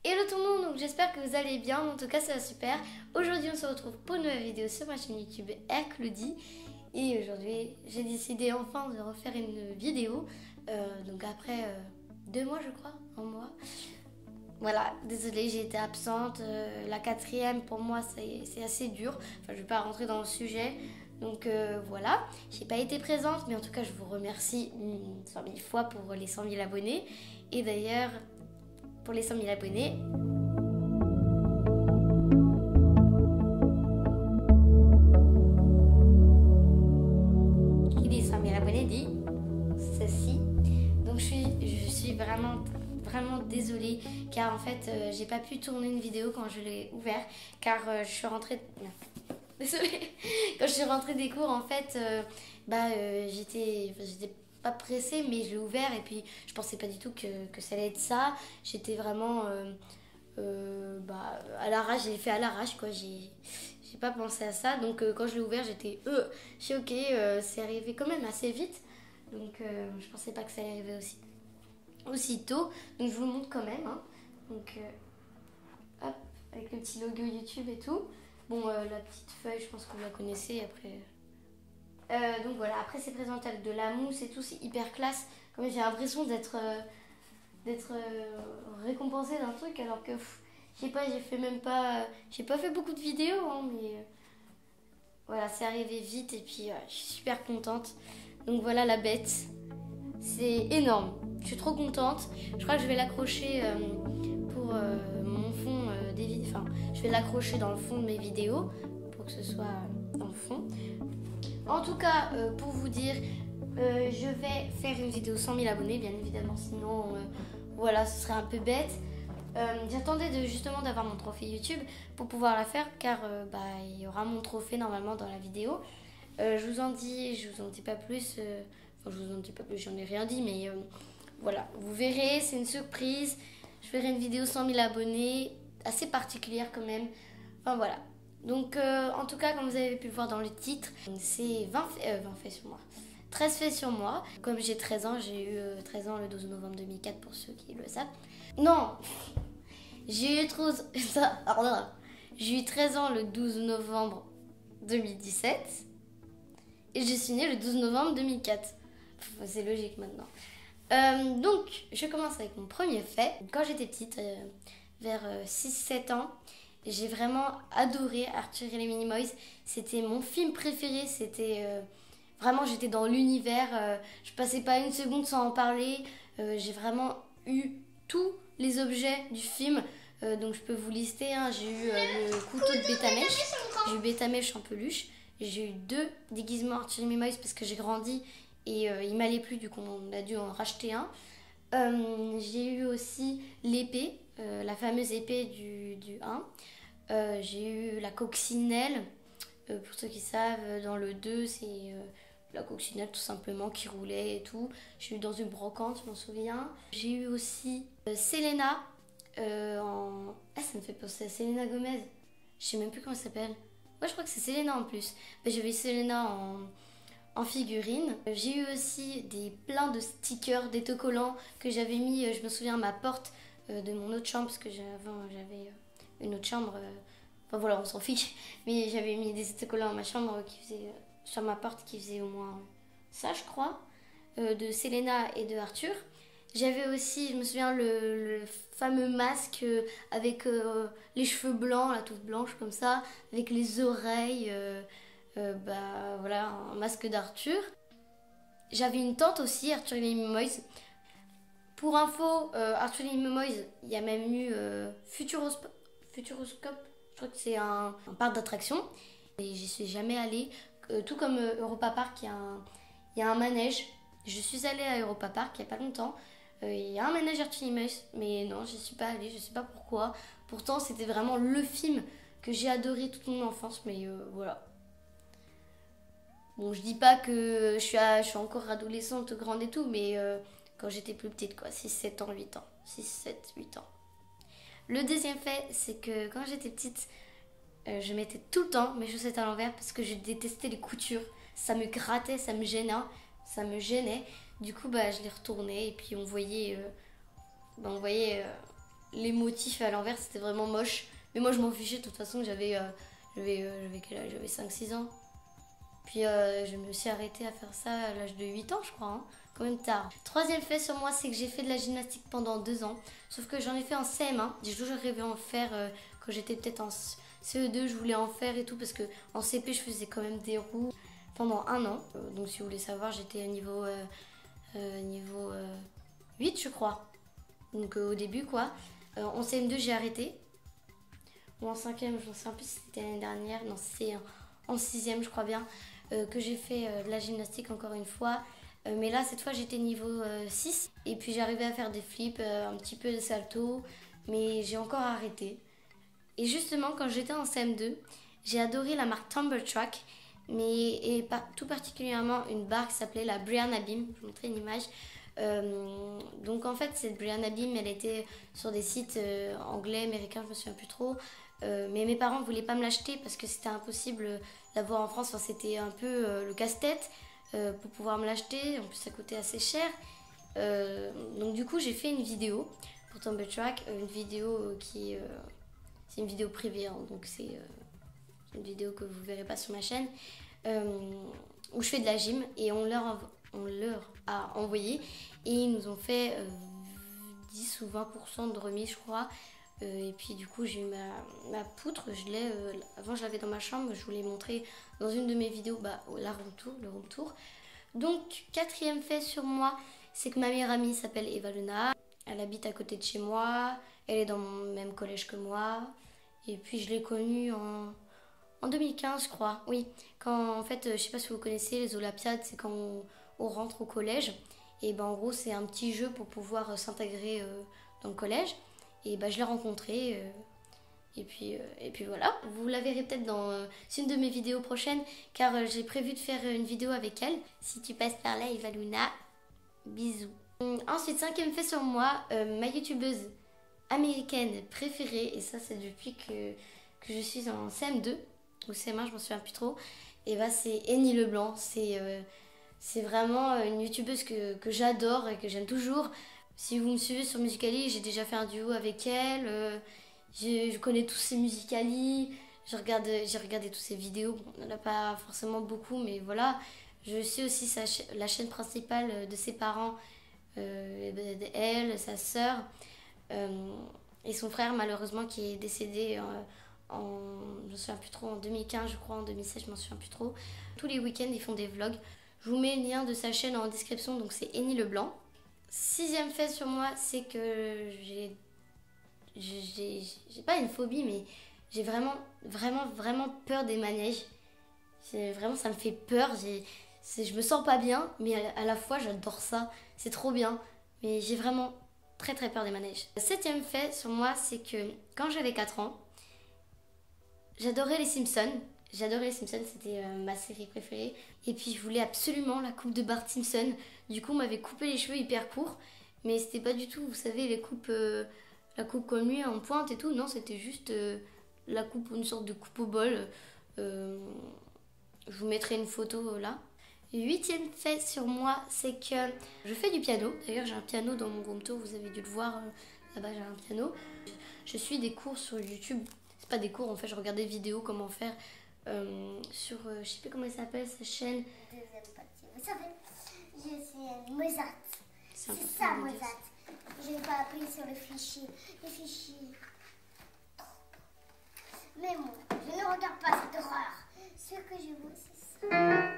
Hello tout le monde, donc j'espère que vous allez bien, en tout cas ça va super. Aujourd'hui on se retrouve pour une nouvelle vidéo sur ma chaîne YouTube Claudie. Et aujourd'hui j'ai décidé enfin de refaire une vidéo, donc après 2 mois je crois, 1 mois. Voilà, désolée j'ai été absente, la 4e pour moi c'est assez dur, enfin je vais pas rentrer dans le sujet. Donc voilà, j'ai pas été présente, mais en tout cas je vous remercie 100 000 fois pour les 100 000 abonnés. Et d'ailleurs, pour les 100 000 abonnés, qui dit 100 000 abonnés dit ceci. Donc je suis vraiment désolée, car en fait j'ai pas pu tourner une vidéo quand je l'ai ouvert, car je suis rentrée... Désolée. Quand je suis rentrée des cours, en fait, j'étais pas pressée, mais je l'ai ouvert et puis je pensais pas du tout que ça allait être ça. J'étais vraiment à l'arrache, j'ai fait à l'arrache, quoi. J'ai pas pensé à ça. Donc quand je l'ai ouvert, j'étais ok, c'est arrivé quand même assez vite. Donc je pensais pas que ça allait arriver aussi tôt. Donc je vous le montre quand même. Hein. Donc hop, avec le petit logo YouTube et tout. Bon, la petite feuille, je pense que vous la connaissez après. Donc voilà, après c'est présenté avec de la mousse et tout, c'est hyper classe. Comme j'ai l'impression d'être récompensée d'un truc, alors que je sais pas, j'ai pas fait beaucoup de vidéos, hein, mais voilà, c'est arrivé vite et puis je suis super contente. Donc voilà la bête, c'est énorme. Je suis trop contente. Je crois que je vais l'accrocher pour mon fond des vidéos. Enfin, je vais l'accrocher dans le fond de mes vidéos pour que ce soit dans le fond. En tout cas, pour vous dire, je vais faire une vidéo 100 000 abonnés, bien évidemment. Sinon, voilà, ce serait un peu bête. J'attendais justement d'avoir mon trophée YouTube pour pouvoir la faire, car il y aura mon trophée normalement dans la vidéo. Je vous en dis pas plus. Enfin, je vous en dis pas plus, j'en ai rien dit, mais voilà, vous verrez, c'est une surprise. Je ferai une vidéo 100 000 abonnés, assez particulière quand même. Enfin voilà. Donc en tout cas, comme vous avez pu le voir dans le titre, c'est 20 faits sur moi. 13 faits sur moi. Comme j'ai 13 ans, j'ai eu 13 ans le 12 novembre 2004 pour ceux qui le savent. Non, j'ai eu 13 ans le 12 novembre 2017 et je suis née le 12 novembre 2004. C'est logique maintenant. Donc, je commence avec mon premier fait. Quand j'étais petite, vers 6-7 ans, j'ai vraiment adoré Arthur et les Minimoys. C'était mon film préféré. C'était vraiment, j'étais dans l'univers. Je passais pas une seconde sans en parler. J'ai vraiment eu tous les objets du film. Donc, je peux vous lister. Hein. J'ai eu le couteau de Bétamèche. J'ai eu Bétamèche en peluche. J'ai eu 2 déguisements Arthur et les Minimoys parce que j'ai grandi. Et il m'allait plus, du coup on a dû en racheter un. J'ai eu aussi l'épée, la fameuse épée du 1. J'ai eu la coccinelle, pour ceux qui savent, dans le 2 c'est la coccinelle tout simplement qui roulait et tout. J'ai eu dans une brocante, je m'en souviens. J'ai eu aussi Selena, ça me fait penser à Selena Gomez. Je sais même plus comment elle s'appelle. Ouais, je crois que c'est Selena en plus. J'avais Selena en figurine. J'ai eu aussi plein de stickers, des autocollants que j'avais mis, je me souviens, à ma porte de mon autre chambre, parce que j'avais une autre chambre, enfin voilà, on s'en fiche, mais j'avais mis des autocollants à ma chambre sur ma porte qui faisaient au moins ça, je crois, de Selena et de Arthur. J'avais aussi, je me souviens, le fameux masque avec les cheveux blancs, la touffe blanche comme ça, avec les oreilles... voilà, un masque d'Arthur. J'avais une tante aussi, Arthur et les Minimoys. Pour info, Arthur et les Minimoys, il y a même eu Futuroscope. Je crois que c'est un parc d'attractions. Et j'y suis jamais allée. Tout comme Europa Park, il y a un manège. Je suis allée à Europa Park il n'y a pas longtemps. Il y a un manège Arthur et les Minimoys. Mais non, je suis pas allée, je sais pas pourquoi. Pourtant, c'était vraiment le film que j'ai adoré toute mon enfance. Mais voilà. Bon, je dis pas que je suis encore adolescente, grande et tout, mais quand j'étais plus petite, quoi, 6, 7 ans, 8 ans. 6, 7, 8 ans. Le deuxième fait, c'est que quand j'étais petite, je mettais tout le temps mes chaussettes à l'envers parce que je détestais les coutures. Ça me grattait, ça me gênait. Du coup, je les retournais et puis on voyait les motifs à l'envers, c'était vraiment moche. Mais moi je m'en fichais, de toute façon j'avais quel âge? J'avais 5-6 ans. Puis je me suis arrêtée à faire ça à l'âge de 8 ans je crois, hein. Quand même tard. Troisième fait sur moi, c'est que j'ai fait de la gymnastique pendant 2 ans. Sauf que j'en ai fait en CM1. J'ai toujours rêvé en faire quand j'étais peut-être en CE2, je voulais en faire et tout. Parce que en CP, je faisais quand même des roues pendant 1 an. Donc si vous voulez savoir, j'étais à niveau 8 je crois. Donc au début quoi. En CM2, j'ai arrêté. Ou en 5e, je ne sais plus si c'était l'année dernière. Non, c'est en 6e, je crois bien. Que j'ai fait de la gymnastique encore une fois. Mais là, cette fois, j'étais niveau 6. Et puis, j'arrivais à faire des flips, un petit peu de salto. Mais j'ai encore arrêté. Et justement, quand j'étais en CM2, j'ai adoré la marque Tumble Track. Tout particulièrement une barre qui s'appelait la Brianna Beam. Je vous montrer une image. Donc en fait, cette Brianna Beam, elle était sur des sites anglais, américains, je me souviens plus trop. Mais mes parents ne voulaient pas me l'acheter parce que c'était impossible d'avoir en France. Enfin, c'était un peu le casse-tête pour pouvoir me l'acheter. En plus, ça coûtait assez cher. Donc du coup, j'ai fait une vidéo pour Tumble Track. Une vidéo c'est une vidéo privée, hein, donc c'est une vidéo que vous verrez pas sur ma chaîne. Où je fais de la gym et on leur a envoyé. Et ils nous ont fait 10 ou 20% de remise, je crois. Et puis du coup j'ai eu ma poutre, avant je l'avais dans ma chambre, je vous l'ai montré dans une de mes vidéos, le room tour. Donc quatrième fait sur moi, c'est que ma meilleure amie s'appelle Eva Luna, elle habite à côté de chez moi, elle est dans mon même collège que moi, et puis je l'ai connue en 2015 je crois, oui, quand en fait, je sais pas si vous connaissez les Olympiades, c'est quand on rentre au collège, et ben en gros c'est un petit jeu pour pouvoir s'intégrer dans le collège. Et bah, je l'ai rencontrée. Et puis voilà. Vous la verrez peut-être dans une de mes vidéos prochaines. Car j'ai prévu de faire une vidéo avec elle. Si tu passes par là, Eva Luna, bisous. Ensuite, cinquième fait sur moi, ma youtubeuse américaine préférée. Et ça, c'est depuis que je suis en CM2 ou CM1, je m'en souviens plus trop. Et bah, c'est Annie Leblanc. C'est vraiment une youtubeuse que j'adore et que j'aime toujours. Si vous me suivez sur Musical.ly, j'ai déjà fait un duo avec elle. Je connais tous ses Musical.ly. J'ai regardé toutes ses vidéos. Bon, on n'en a pas forcément beaucoup, mais voilà. Je suis aussi la chaîne principale de ses parents, elle, sa sœur et son frère, malheureusement, qui est décédé je me souviens plus trop, en 2015, je crois, en 2016, je m'en souviens plus trop. Tous les week-ends, ils font des vlogs. Je vous mets le lien de sa chaîne en description, donc c'est Annie Leblanc. Sixième fait sur moi, c'est que j'ai pas une phobie, mais j'ai vraiment peur des manèges. Vraiment, ça me fait peur. Je me sens pas bien, mais à la fois, j'adore ça. C'est trop bien. Mais j'ai vraiment très peur des manèges. Le septième fait sur moi, c'est que quand j'avais 4 ans, j'adorais les Simpsons. J'adorais les Simpsons, c'était ma série préférée. Et puis je voulais absolument la coupe de Bart Simpson. Du coup, on m'avait coupé les cheveux hyper courts. Mais c'était pas du tout, vous savez, la coupe comme lui en pointe et tout. Non, c'était juste la coupe, une sorte de coupe au bol. Je vous mettrai une photo là. Huitième fait sur moi, c'est que je fais du piano. D'ailleurs, j'ai un piano dans mon room tour, vous avez dû le voir. Là-bas, j'ai un piano. Je suis des cours sur YouTube. C'est pas des cours, en fait, je regarde des vidéos comment faire. Sur, je sais plus comment il s'appelle, sa chaîne. Deuxième partie. Vous savez, je suis Mozart. C'est ça, Mozart. Je n'ai pas appris sur le fichier. Le fichier. Mais moi, je ne regarde pas cette horreur. Ce que je vois, c'est ça.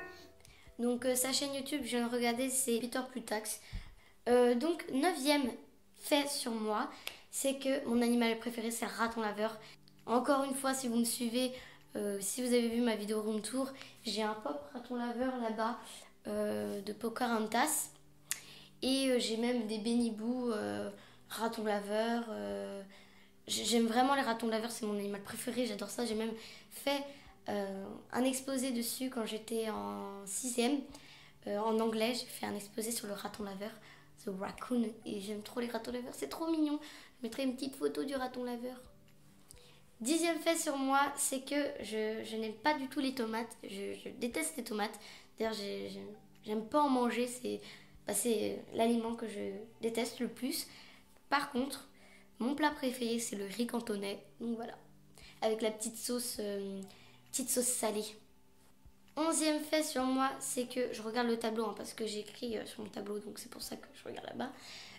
Donc, sa chaîne YouTube, je viens de regarder, c'est Peter Plutax. Donc, neuvième fait sur moi, c'est que mon animal préféré, c'est raton laveur. Encore une fois, si vous me suivez, si vous avez vu ma vidéo room tour, j'ai un pop raton laveur là-bas de Pocahontas. Et j'ai même des Benny Boo raton laveur. J'aime vraiment les ratons laveurs, c'est mon animal préféré, j'adore ça. J'ai même fait un exposé dessus quand j'étais en 6e. En anglais, j'ai fait un exposé sur le raton laveur, The Raccoon. Et j'aime trop les ratons laveurs, c'est trop mignon. Je mettrai une petite photo du raton laveur. 10e fait sur moi, c'est que je n'aime pas du tout les tomates. Je déteste les tomates. D'ailleurs, j'aime pas en manger. C'est l'aliment que je déteste le plus. Par contre, Mon plat préféré, c'est le riz cantonais. Donc voilà, avec la petite sauce salée. 11e fait sur moi, c'est que je regarde le tableau, hein, parce que j'écris sur mon tableau, donc c'est pour ça que je regarde là-bas.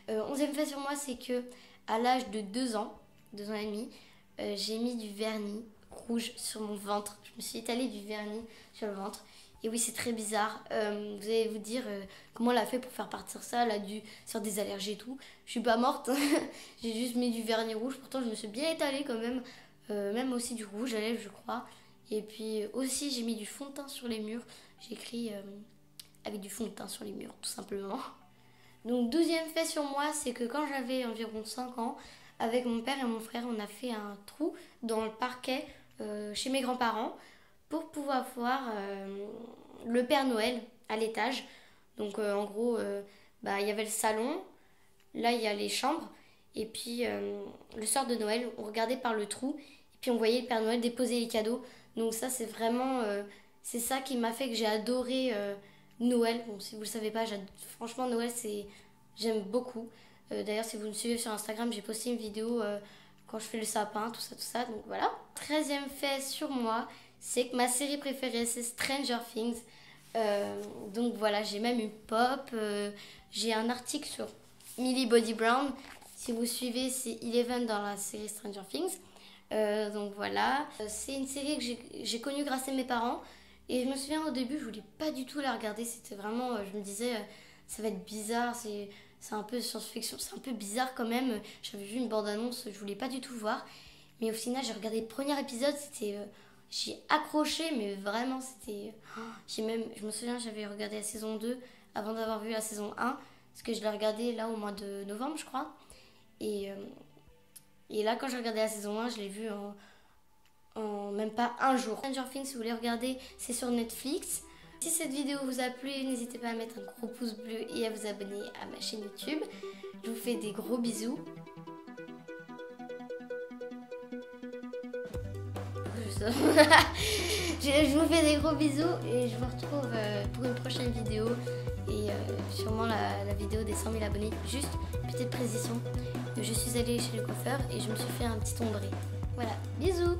11e fait sur moi, c'est que à l'âge de 2 ans et demi, j'ai mis du vernis rouge sur mon ventre. Je me suis étalée du vernis sur le ventre. Et oui, c'est très bizarre. Vous allez vous dire comment elle a fait pour faire partir ça. Elle a dû faire des allergies et tout. Je suis pas morte. J'ai juste mis du vernis rouge. Pourtant, je me suis bien étalée quand même. Même aussi du rouge à lèvres, je crois. Et puis aussi, j'ai mis du fond de teint sur les murs. J'ai écrit avec du fond de teint sur les murs, tout simplement. Donc, 12e fait sur moi, c'est que quand j'avais environ 5 ans, avec mon père et mon frère, on a fait un trou dans le parquet chez mes grands-parents pour pouvoir voir le Père Noël à l'étage. Donc en gros, il y avait le salon, là il y a les chambres, et puis le soir de Noël, on regardait par le trou, et puis on voyait le Père Noël déposer les cadeaux. Donc ça c'est vraiment, c'est ça qui m'a fait que j'ai adoré Noël. Bon, si vous le savez pas, franchement Noël j'aime beaucoup. D'ailleurs si vous me suivez sur Instagram, j'ai posté une vidéo quand je fais le sapin, tout ça, donc voilà. 13e fait sur moi, c'est que ma série préférée c'est Stranger Things. Donc voilà, j'ai même une pop, j'ai un article sur Millie Bobby Brown. Si vous suivez, c'est Eleven dans la série Stranger Things. Donc voilà, c'est une série que j'ai connue grâce à mes parents. Et je me souviens au début, je voulais pas du tout la regarder. C'était vraiment, je me disais, ça va être bizarre, c'est un peu science-fiction, c'est un peu bizarre quand même. J'avais vu une bande-annonce, je voulais pas du tout voir. Mais au final, j'ai regardé le premier épisode, j'ai accroché, mais vraiment, je me souviens, j'avais regardé la saison 2 avant d'avoir vu la saison 1, parce que je l'ai regardée là au mois de novembre, je crois. Et là, quand j'ai regardé la saison 1, je l'ai vue en même pas un jour. Stranger Things, si vous voulez regarder, c'est sur Netflix. Si cette vidéo vous a plu, n'hésitez pas à mettre un gros pouce bleu et à vous abonner à ma chaîne YouTube. Je vous fais des gros bisous. Je vous fais des gros bisous et je vous retrouve pour une prochaine vidéo et sûrement la vidéo des 100 000 abonnés. Juste petite précision, je suis allée chez le coiffeur et je me suis fait un petit ombré. Voilà, bisous.